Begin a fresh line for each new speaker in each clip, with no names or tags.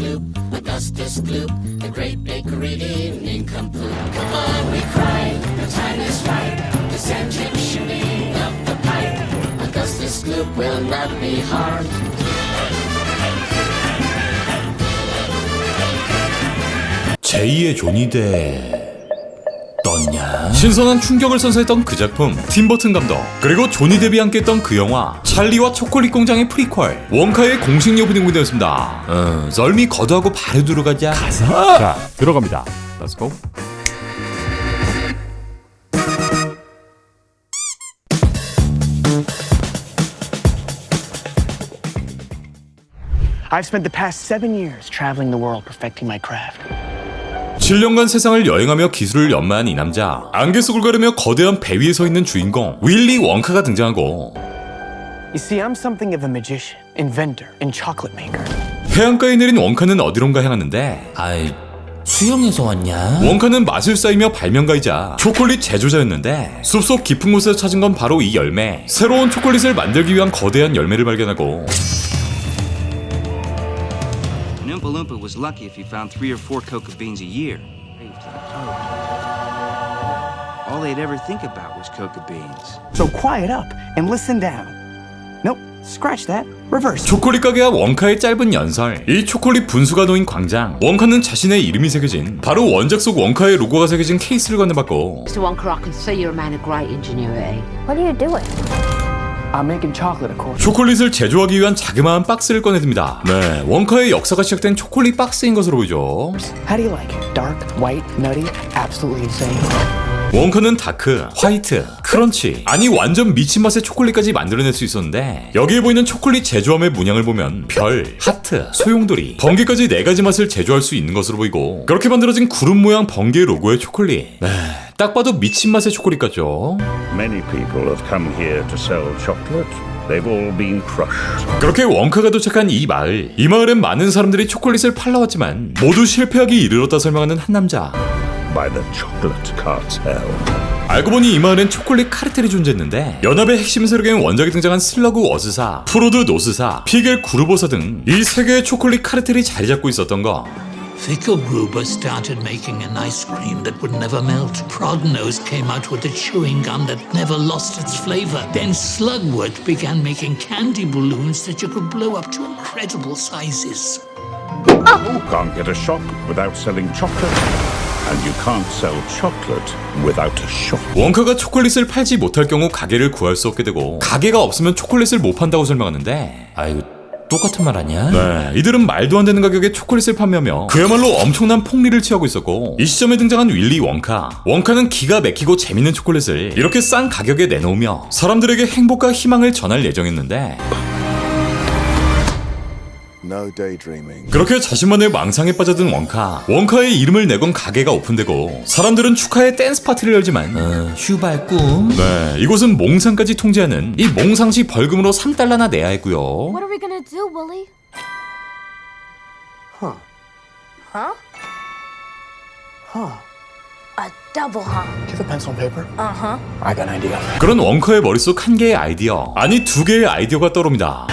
Gloop, Augustus Gloop, the great bakery incomplete. Come on, we cry, the time is right, this engine shooting up the pipe. Augustus Gloop will not be harmed.
제2의 조니데 떴냐? 신선한 충격을 선사했던 그 작품, 팀버튼 감독, 그리고 조니 데뷔 함께했던 그 영화 찰리와 초콜릿 공장의 프리퀄 원카의 공식 오프닝 무대였습니다. 썰미 거두하고 바로 들어가자. 가자.
자, 들어갑니다. Let's go.
I've spent the past 7 years traveling the world perfecting my craft.
7년간 세상을 여행하며 기술을 연마한 이 남자, 안개 속을 가르며 거대한 배 위에 서 있는 주인공 윌리 원카가 등장하고,
You see, I'm something of a magician, inventor, and chocolate maker.
해안가에 내린 원카는 어디론가 향하는데,
아이, 수영에서 왔냐?
원카는 마술사이며 발명가이자 초콜릿 제조자였는데 숲속 깊은 곳에서 찾은 건 바로 이 열매. 새로운 초콜릿을 만들기 위한 거대한 열매를 발견하고,
Oompa Loompa was lucky if he found 3 or 4 coca beans a year. All they'd ever think about was coca beans.
So quiet up and listen down. Nope, scratch that. Reverse.
초콜릿 가게와 원카의 짧은 연설, 이 초콜릿 분수가 놓인 광장, 원카는 자신의 이름이 새겨진, 바로 원작 속 원카의 로고가 새겨진 케이스를 건네받고,
Mr. Wonka, I can see you're a man of great ingenuity.
What are you doing?
I'm making chocolate, of course.
초콜릿을 제조하기 위한 자그마한 박스를 꺼내듭니다. 네, 원카의 역사가 시작된 초콜릿 박스인 것으로 보이죠.
How do you like it? Dark, white, nutty, absolutely insane.
원카는 다크, 화이트, 크런치, 아니 완전 미친 맛의 초콜릿까지 만들어낼 수 있었는데, 여기에 보이는 초콜릿 제조함의 문양을 보면 별, 하트, 소용돌이, 번개까지 4가지 맛을 제조할 수 있는 것으로 보이고, 그렇게 만들어진 구름 모양 번개 로고의 초콜릿, 네, 딱 봐도 미친 맛의 초콜릿 같죠.
Many people have come here to sell chocolate. They've all been crushed.
그렇게 원카가 도착한 이 마을엔 많은 사람들이 초콜릿을 팔러왔지만 모두 실패하기 이르렀다 설명하는 한 남자.
By the chocolate cartel.
알고 보니 이 마을엔 초콜릿 카르텔이 존재했는데, 연합의 핵심 세력엔 원작에 등장한 슬러그 워스사, 프로드 노스사, 피겔 구르보사 등 이 3개의 초콜릿 카르텔이 자리 잡고 있었던 거.
Fickle Gruber started making an ice cream that would never melt. Prodnose came out with a chewing gum that never lost its flavor. Then Slugwood began making candy balloons that you could blow up to incredible sizes.
You can't get a shop without selling chocolate. And you can't sell chocolate without a shop.
원카가 초콜릿을 팔지 못할 경우 가게를 구할 수 없게 되고, 가게가 없으면 초콜릿을 못 판다고 설명하는데,
아이고, 똑같은 말 아니야?
네, 이들은 말도 안 되는 가격에 초콜릿을 판매하며 그야말로 엄청난 폭리를 취하고 있었고, 이 시점에 등장한 윌리 원카. 원카는 기가 막히고 재밌는 초콜릿을 이렇게 싼 가격에 내놓으며 사람들에게 행복과 희망을 전할 예정이었는데,
No daydreaming.
그렇게 자신만의 망상에 빠져든 원카의 이름을 내건 가게가 오픈되고, 사람들은 축하의 댄스 파티를 열지만,
슈발 꿈.
네, 이곳은 몽상까지 통제하는, 이 몽상시 벌금으로 3달러나 내야 했고요.
What are we gonna do, Willie?
Huh.
Huh?
Huh.
A double huh?
Do you have a pencil and paper?
Uh-huh.
I got an idea.
그런 원카의 머릿속 한 개의 아이디어, 아니 2개의 아이디어가 떠오릅니다.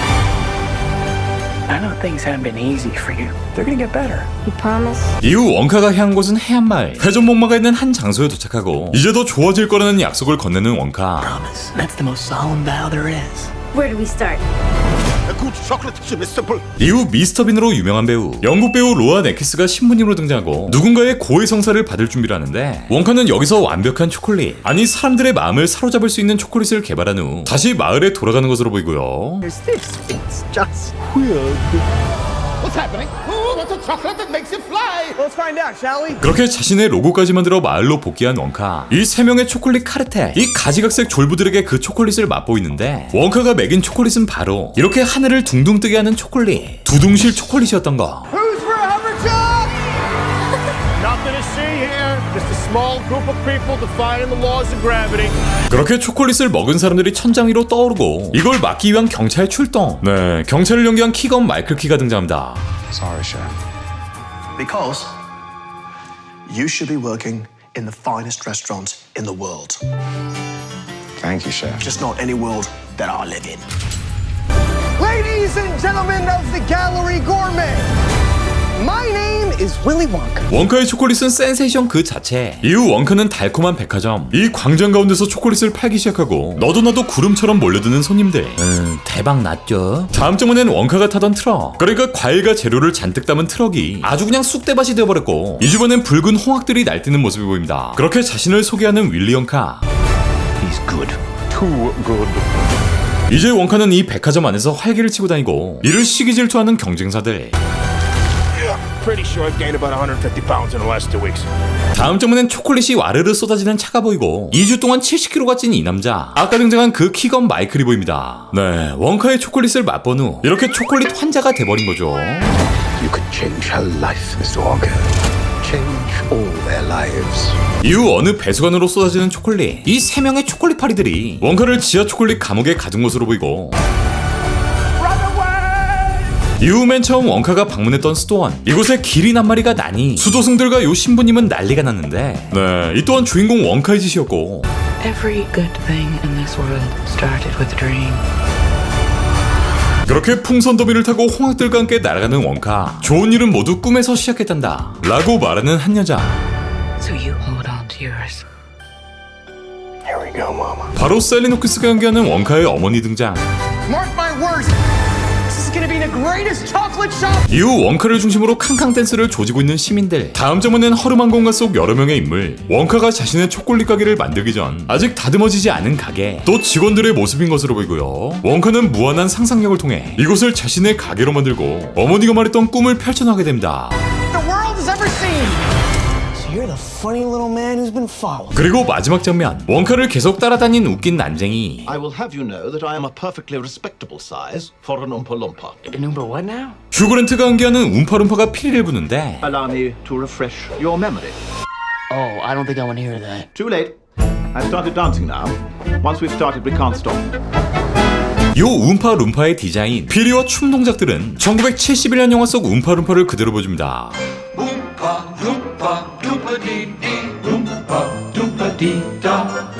I know things haven't been easy for you. They're gonna get better.
You promise?
이후 원카가 향한 곳은 해안마을, 회전목마가 있는 한 장소에 도착하고, 이제 더 좋아질 거라는 약속을 건네는 원카.
Promise. That's the most solemn vow there is.
Where do we start?
A good chocolate chip is simple.
이후 미스터 빈으로 유명한 배우, 영국 배우 로아 네키스가 신부님으로 등장하고 누군가의 고해 성사를 받을 준비를 하는데, 원카는 여기서 완벽한 초콜릿, 아니 사람들의 마음을 사로잡을 수 있는 초콜릿을 개발한 후 다시 마을에 돌아가는 것으로 보이고요.
Is this? It's just weird. What's happening? Oh, that's a chocolate that makes you fly.
Let's find out, shall we?
그렇게 자신의 로고까지 만들어 마을로 복귀한 원카. 이 3명의 초콜릿 카르텔, 이 가지각색 졸부들에게 그 초콜릿을 맛보이는데, 원카가 먹인 초콜릿은 바로 이렇게 하늘을 둥둥 뜨게 하는 초콜릿, 두둥실 초콜릿이었던 거.
Who's for a hammer Nothing to see here. Just a small group of people defying the laws of gravity.
그렇게 초콜릿을 먹은 사람들이 천장 위로 떠오르고, 이걸 막기 위한 경찰 출동. 네, 경찰을 연기한 키건 마이클 키가 등장합니다.
Sorry, chef.
Because you should be working in the finest restaurant in the world.
Thank you, chef.
Just not any world that I live in.
Ladies and gentlemen of the Gallery Gourmet,
My name is Willy Wonka.
원카의 초콜릿은 센세이션 그 자체. 이후 원카는 달콤한 백화점, 이 광장 가운데서 초콜릿을 팔기 시작하고 너도 나도 구름처럼 몰려드는 손님들.
대박 났죠.
다음 장면엔 원카가 타던 트럭, 그러니까 과일과 재료를 잔뜩 담은 트럭이 아주 그냥 쑥대밭이 되어버렸고 이 주변엔 붉은 홍학들이 날뛰는 모습이 보입니다. 그렇게 자신을 소개하는 윌리 원카.
He's good. Too good.
이제 원카는 이 백화점 안에서 활기를 치고 다니고 이를 시기 질투하는 경쟁사들.
Pretty sure I've gained about 150 pounds in the last 2 weeks.
다음 장면엔 초콜릿이 와르르 쏟아지는 차가 보이고 2주 동안 70kg가 찐 이 남자, 아까 등장한 그 키건 마이클이 보입니다. 네, 원카의 초콜릿을 맛본 후 이렇게 초콜릿 환자가 돼버린 거죠.
You could change her life, Mr. Wonka. Change all their lives.
이후 어느 배수관으로 쏟아지는 초콜릿, 이 3명의 초콜릿 파리들이 원카를 지하 초콜릿 감옥에 가둔 것으로 보이고 이후 맨 처음 원카가 방문했던 수도원, 이곳에 기린 한 마리가 나니 수도승들과 요 신부님은 난리가 났는데 네, 이 또한 주인공 원카의 짓이었고
Every good thing in this world started with a dream.
그렇게 풍선 더미를 타고 홍학들과 함께 날아가는 원카, 좋은 일은 모두 꿈에서 시작했단다 라고 말하는 한 여자.
So you hold on to yours.
Here we go, Mama.
바로 셀리 노키스가 연기하는 원카의 어머니 등장.
Mark my words. This is gonna be the greatest chocolate shop.
이후 원카를 중심으로 캉캉 댄스를 조지고 있는 시민들. 다음 장면엔 허름한 공간 속 여러 명의 인물. 원카가 자신의 초콜릿 가게를 만들기 전 아직 다듬어지지 않은 가게, 또 직원들의 모습인 것으로 보이고요. 원카는 무한한 상상력을 통해 이곳을 자신의 가게로 만들고 어머니가 말했던 꿈을 펼쳐나가게 됩니다.
The world has ever seen. So you're the funny little man who's been followed.
그리고 마지막 장면, 원카를 계속 따라다닌 웃긴 난쟁이.
I will have you know that I am a perfectly respectable size for an Oompa Loompa.
An Oompa what now?
휴그랜트가 연기하는 움파룸파가 피리를 부는데
Allow me to refresh your memory.
Oh, I don't think I want to hear that.
Too late. I've started dancing now. Once we've started, we can't stop.
요 움파룸파의 디자인, 피리와 춤 동작들은 1971년 영화 속 움파룸파를 그대로 보여줍니다.
Oompa, Loompa, Doompa-dee-dee, Oompa, Doompa-dee-da.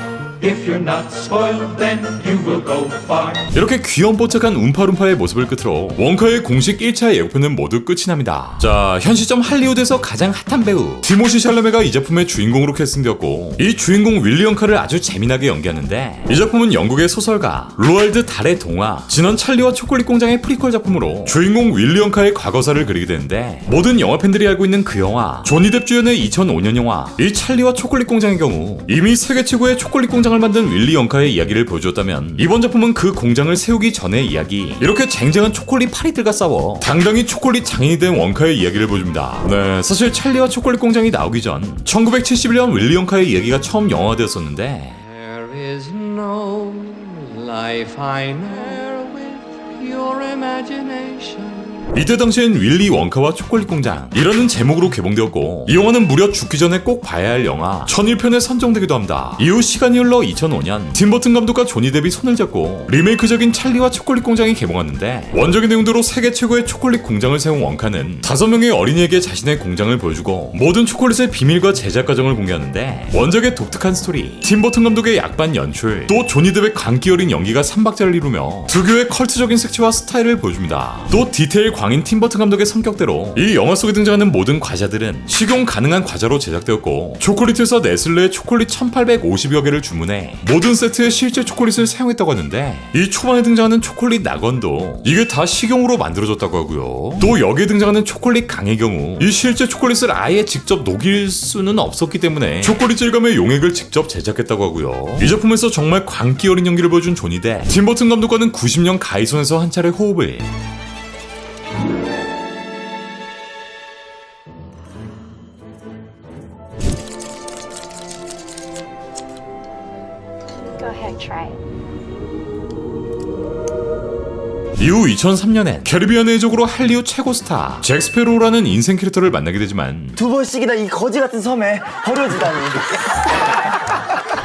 If you're not spoiled, then you will go far.
이렇게 귀염뽀짝한 움파룸파의 모습을 끝으로 원카의 공식 1차 예고편은 모두 끝이 납니다. 자, 현 시점 할리우드에서 가장 핫한 배우 티모시 샬라메가 이 작품의 주인공으로 캐스팅되었고 이 주인공 윌리 원카를 아주 재미나게 연기하는데 이 작품은 영국의 소설가 로알드 달의 동화 진원 찰리와 초콜릿 공장의 프리퀄 작품으로 주인공 윌리 원카의 과거사를 그리게 되는데 모든 영화 팬들이 알고 있는 그 영화 조니 뎁 주연의 2005년 영화 이 찰리와 초콜릿 공장의 경우 이미 세계 최고의 초콜릿 공장을 만든 윌리 원카의 이야기를 보여주었다면 이번 작품은 그 공장을 세우기 전의 이야기, 이렇게 쟁쟁한 초콜릿 파리들과 싸워 당당히 초콜릿 장인이 된 원카의 이야기를 보여줍니다. 네, 사실 찰리와 초콜릿 공장이 나오기 전 1971년 윌리 원카의 이야기가 처음 영화화되었었는데
There is no life I know with your imagination.
이때 당시엔 윌리 원카와 초콜릿 공장 이라는 제목으로 개봉되었고 이 영화는 무려 죽기 전에 꼭 봐야 할 영화 1001편에 선정되기도 합니다. 이후 시간이 흘러 2005년 팀 버튼 감독과 조니 뎁이 손을 잡고 리메이크적인 찰리와 초콜릿 공장이 개봉하는데 원적인 내용대로 세계 최고의 초콜릿 공장을 세운 원카는 5명의 어린이에게 자신의 공장을 보여주고 모든 초콜릿의 비밀과 제작 과정을 공개하는데 원작의 독특한 스토리, 팀 버튼 감독의 약반 연출, 또 조니 뎁의 광기 어린 연기가 3박자를 이루며 특유의 컬트적인 색채와 스타일을 보여줍니다. 또 디테일 광인 팀 버튼 감독의 성격대로 이 영화 속에 등장하는 모든 과자들은 식용 가능한 과자로 제작되었고 초콜릿에서 네슬레의 초콜릿 1850여 개를 주문해 모든 세트에 실제 초콜릿을 사용했다고 하는데 이 초반에 등장하는 초콜릿 낙원도 이게 다 식용으로 만들어졌다고 하고요. 또 여기에 등장하는 초콜릿 강의 경우 이 실제 초콜릿을 아예 직접 녹일 수는 없었기 때문에 초콜릿 질감의 용액을 직접 제작했다고 하고요. 이 작품에서 정말 광기 어린 연기를 보여준 조니 뎁, 팀 버튼 감독과는 90년 가이손에서 한 차례 호흡을.
Go ahead, try it.
이후 2003년엔 캐리비안의 적으로 할리우드 최고 스타 잭 스페로우라는 인생 캐릭터를 만나게 되지만
2번씩이나 이 거지 같은 섬에 버려지다니.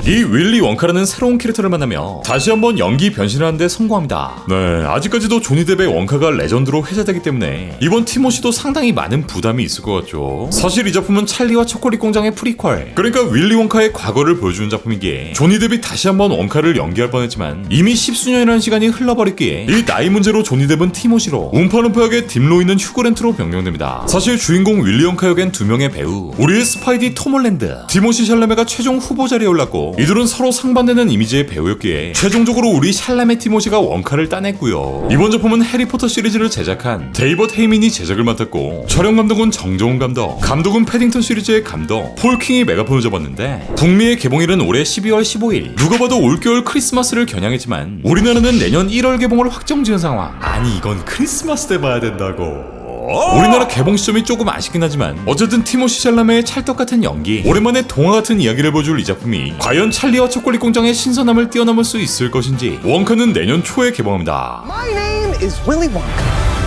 이 윌리 원카라는 새로운 캐릭터를 만나며 다시 한번 연기 변신을 하는데 성공합니다. 네, 아직까지도 조니 뎁의 원카가 레전드로 회자되기 때문에 이번 티모시도 상당히 많은 부담이 있을 것 같죠. 사실 이 작품은 찰리와 초콜릿 공장의 프리퀄, 그러니까 윌리 원카의 과거를 보여주는 작품이기에 조니 뎁이 다시 한번 원카를 연기할 뻔했지만 이미 10수년이라는 시간이 흘러버렸기에 이 나이 문제로 조니 뎁은 티모시로, 움파룸파 딥로이는 휴그랜트로 변경됩니다. 사실 주인공 윌리 원카 역엔 두 명의 배우, 우리의 스파이디 톰 홀랜드, 티모시 샬라메가 최종 후보 자리에 올랐고 이들은 서로 상반되는 이미지의 배우였기에 최종적으로 우리 샬라메 티모시가 원카를 따냈고요. 이번 작품은 해리포터 시리즈를 제작한 데이버드 헤이민이 제작을 맡았고 촬영 감독은 정정훈 감독, 감독은 패딩턴 시리즈의 감독 폴 킹이 메가폰을 잡았는데 북미의 개봉일은 올해 12월 15일, 누가 봐도 올겨울 크리스마스를 겨냥했지만 우리나라는 내년 1월 개봉을 확정 지은 상황. 아니 이건 크리스마스 때 봐야 된다고. 우리나라 개봉 시점이 조금 아쉽긴 하지만 어쨌든 티모시 샬라메의 찰떡같은 연기, 오랜만에 동화같은 이야기를 보여줄 이 작품이 과연 찰리와 초콜릿 공장의 신선함을 뛰어넘을 수 있을 것인지 원카는 내년 초에 개봉합니다.
My name is Willy Wonka.